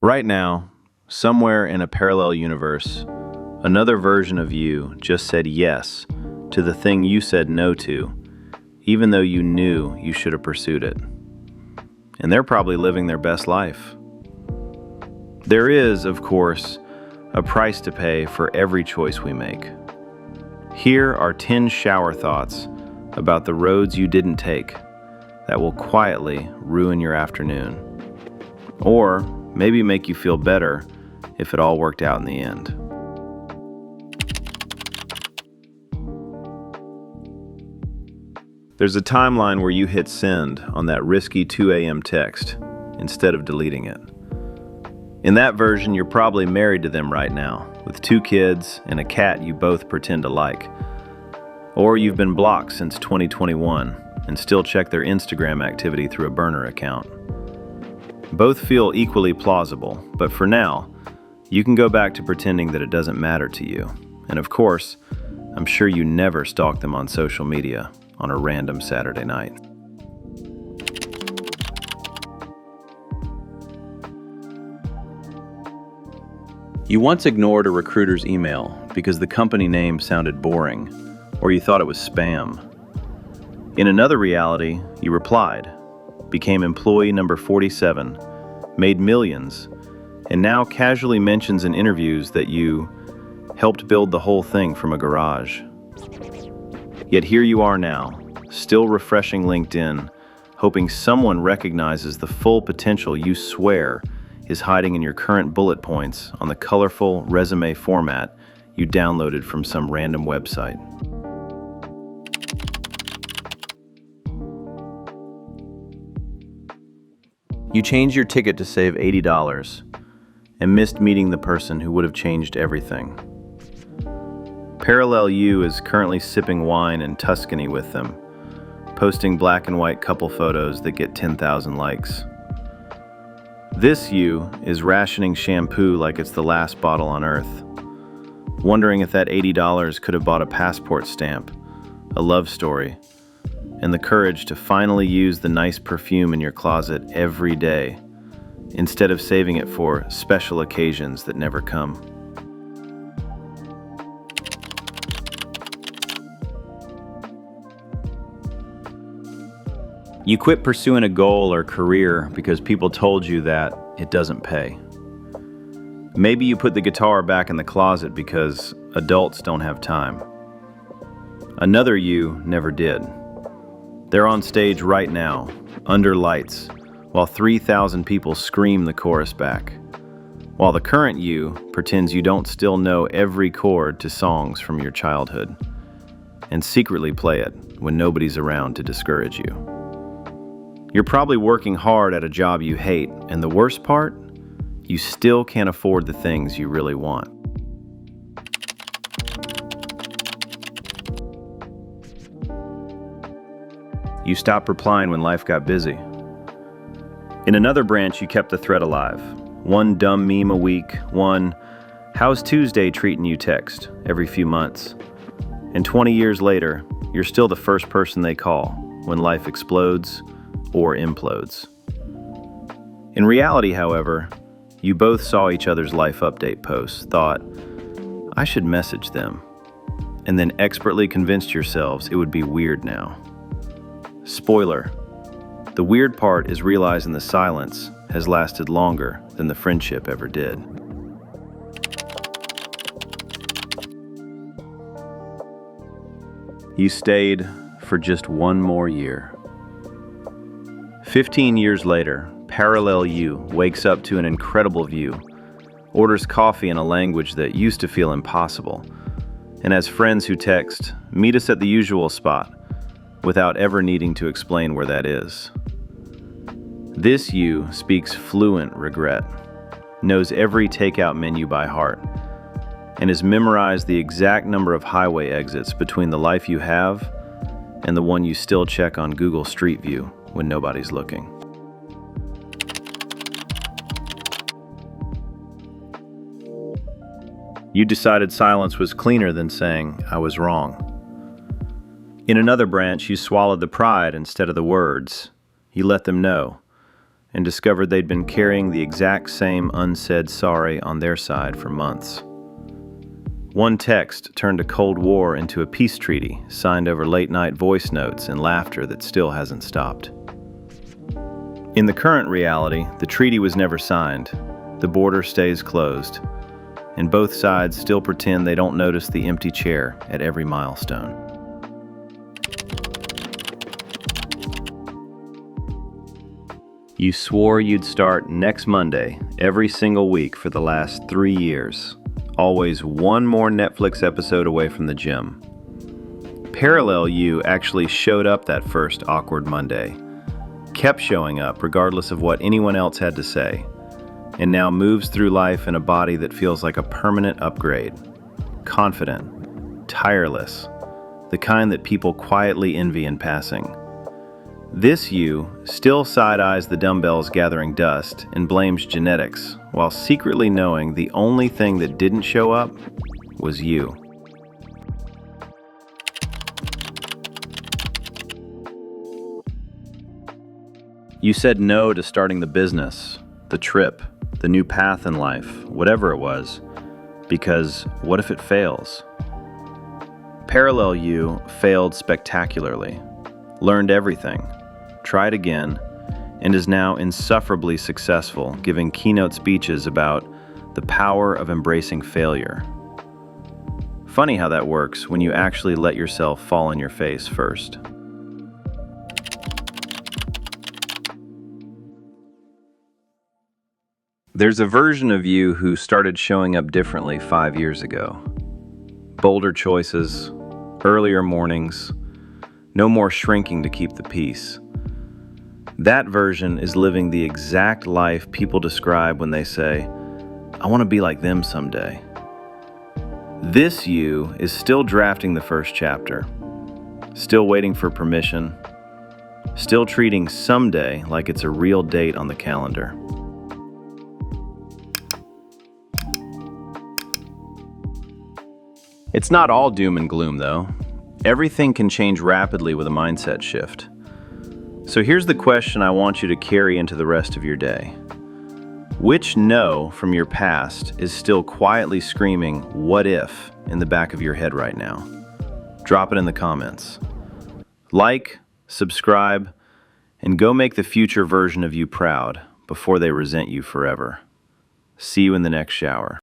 Right now, somewhere in a parallel universe, another version of you just said yes to the thing you said no to, even though you knew you should have pursued it. And they're probably living their best life. There is, of course, a price to pay for every choice we make. Here are 10 shower thoughts about the roads you didn't take that will quietly ruin your afternoon. Or maybe make you feel better if it all worked out in the end. There's a timeline where you hit send on that risky 2 a.m. text instead of deleting it. In that version, you're probably married to them right now, with 2 kids and a cat you both pretend to like. Or you've been blocked since 2021 and still check their Instagram activity through a burner account. Both feel equally plausible, but for now, you can go back to pretending that it doesn't matter to you. And of course, I'm sure you never stalk them on social media on a random Saturday night. You once ignored a recruiter's email because the company name sounded boring, or you thought it was spam. In another reality, you replied, became employee number 47, made millions, and now casually mentions in interviews that you helped build the whole thing from a garage. Yet here you are now, still refreshing LinkedIn, hoping someone recognizes the full potential you swear is hiding in your current bullet points on the colorful resume format you downloaded from some random website. You changed your ticket to save $80 and missed meeting the person who would have changed everything. Parallel you is currently sipping wine in Tuscany with them, posting black and white couple photos that get 10,000 likes. This you is rationing shampoo like it's the last bottle on earth, wondering if that $80 could have bought a passport stamp, a love story, and the courage to finally use the nice perfume in your closet every day, instead of saving it for special occasions that never come. You quit pursuing a goal or career because people told you that it doesn't pay. Maybe you put the guitar back in the closet because adults don't have time. Another you never did. They're on stage right now, under lights, while 3,000 people scream the chorus back, while the current you pretends you don't still know every chord to songs from your childhood, and secretly play it when nobody's around to discourage you. You're probably working hard at a job you hate, and the worst part, you still can't afford the things you really want. You stopped replying when life got busy. In another branch, you kept the thread alive. One dumb meme a week, one "How's Tuesday treating you" text every few months. And 20 years later, you're still the first person they call when life explodes or implodes. In reality, however, you both saw each other's life update posts, thought, "I should message them," and then expertly convinced yourselves it would be weird now. Spoiler, the weird part is realizing the silence has lasted longer than the friendship ever did. You stayed for just one more year. 15 years later, parallel you wakes up to an incredible view, orders coffee in a language that used to feel impossible, and has friends who text, "Meet us at the usual spot," without ever needing to explain where that is. This you speaks fluent regret, knows every takeout menu by heart, and has memorized the exact number of highway exits between the life you have and the one you still check on Google Street View when nobody's looking. You decided silence was cleaner than saying, "I was wrong." In another branch, you swallowed the pride instead of the words. You let them know. and discovered they'd been carrying the exact same unsaid sorry on their side for months. One text turned a Cold War into a peace treaty signed over late-night voice notes and laughter that still hasn't stopped. In the current reality, the treaty was never signed, the border stays closed, and both sides still pretend they don't notice the empty chair at every milestone. You swore you'd start next Monday every single week for the last 3 years, always one more Netflix episode away from the gym. Parallel you actually showed up that first awkward Monday, kept showing up regardless of what anyone else had to say, and now moves through life in a body that feels like a permanent upgrade. Confident, tireless, the kind that people quietly envy in passing. This you still side-eyes the dumbbells gathering dust and blames genetics, while secretly knowing the only thing that didn't show up was you. You said no to starting the business, the trip, the new path in life, whatever it was, because what if it fails? Parallel you failed spectacularly, learned everything, tried again, and is now insufferably successful, giving keynote speeches about the power of embracing failure. Funny how that works when you actually let yourself fall on your face first. There's a version of you who started showing up differently 5 years ago. Bolder choices, earlier mornings, no more shrinking to keep the peace. That version is living the exact life people describe when they say, "I want to be like them someday." This you is still drafting the first chapter, still waiting for permission, still treating someday like it's a real date on the calendar. It's not all doom and gloom, though. Everything can change rapidly with a mindset shift. So here's the question I want you to carry into the rest of your day. Which no from your past is still quietly screaming, "What if?" in the back of your head right now? Drop it in the comments. Like, subscribe, and go make the future version of you proud before they resent you forever. See you in the next shower.